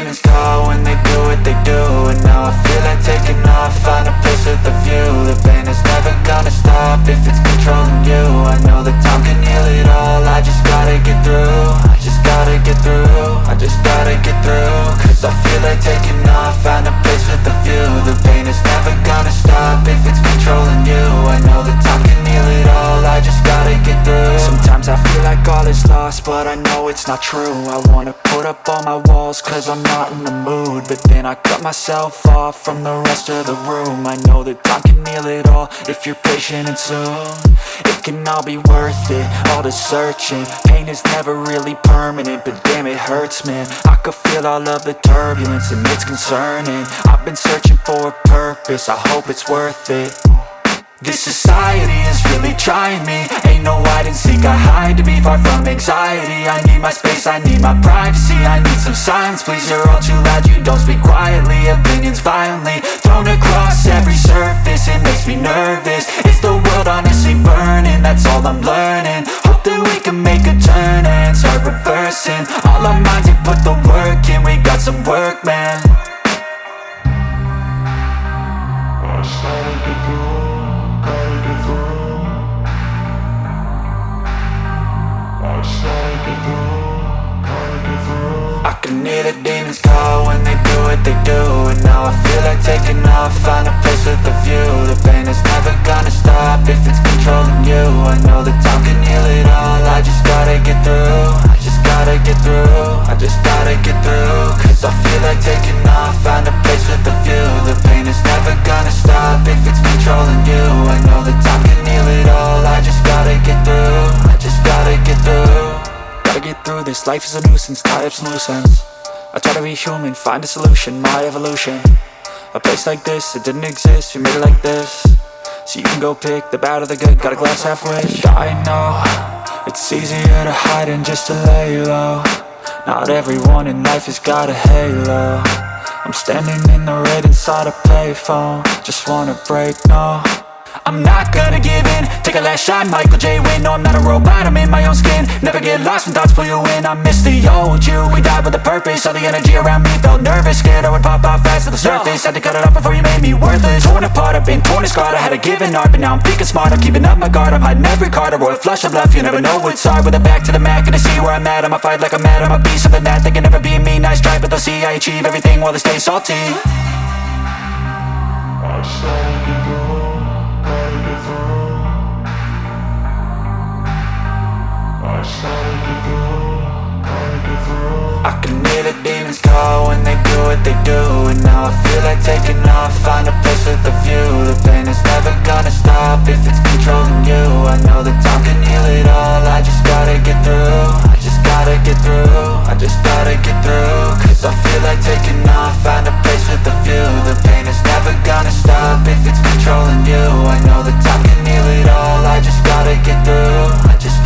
demons call when they do what they do. And now I feel like taking off, find a place with a view. The pain is never gonna stop if it's controlling you. I know that time can heal it all, I just gotta get through. I just gotta get through, I just gotta get through. Cause I feel like taking off, find a place with a view. The pain is never gonna stop if it's controlling you. I know that time can heal it all, I just gotta get through. Sometimes I feel like all is lost, but I know it's not true. I wanna put up all my walls cause I'm not in the mood, but then I cut myself off from the rest of the room. I know that time can heal it all if you're patient and soon. It can all be worth it, all the searching. Pain is never really permanent, but damn it hurts, man. I could feel all of the turbulence and it's concerning. I've been searching for a purpose, I hope it's worth it. This society is really trying me. Ain't no hide and seek, I hide to be far from anxiety. I need my space, I need my privacy. I need some silence, please, you're all too loud. You don't speak quietly, opinions violently thrown across every surface. It makes me nervous, it's the world honestly burning. That's all I'm learning, hope that we can make a turn and start reversing. All our minds, we put the work in, we got some work, man. I started to go. I can hear the demons call when they do what they do. And now I feel like taking off, find a place with a view. The pain is never gonna stop if it's controlling you. I know that time can heal it all, I just gotta get through. I just gotta get through, I just gotta get through. Cause I feel like taking off, find a place with a view. The pain is never gonna stop if it's controlling you. I know that time can heal it all, I just gotta get through. I just gotta get through. Gotta get through this, life is a nuisance, tie up some loose ends. I try to be human, find a solution, my evolution. A place like this, it didn't exist, we made it like this. So you can go pick the bad or the good, got a glass halfway. I know, it's easier to hide than just to lay low. Not everyone in life has got a halo. I'm standing in the red inside a payphone, just wanna break, no. I'm not gonna give in, take a last shot, Michael J. Win. No, I'm not a robot, I'm in my own skin. Never get lost when thoughts pull you in. I miss the old you, we died with a purpose. All the energy around me felt nervous, scared I would pop off fast to the surface. Had to cut it off before you made me worthless. Torn apart, I've been torn and scarred. I had a given art, but now I'm thinking smart. I'm keeping up my guard, I'm hiding every card. A royal flush of love, you never know what's hard. With a back to the mat, gonna see where I'm at. I'ma fight like I'm mad, I'ma be something that they can never be me. Nice try, but they'll see I achieve everything while they stay salty. I started to go, gotta get through. I started to go, gotta get through. I can hear the demons call when they do what they do. And now I feel like taking off, find a place with a view. The pain is never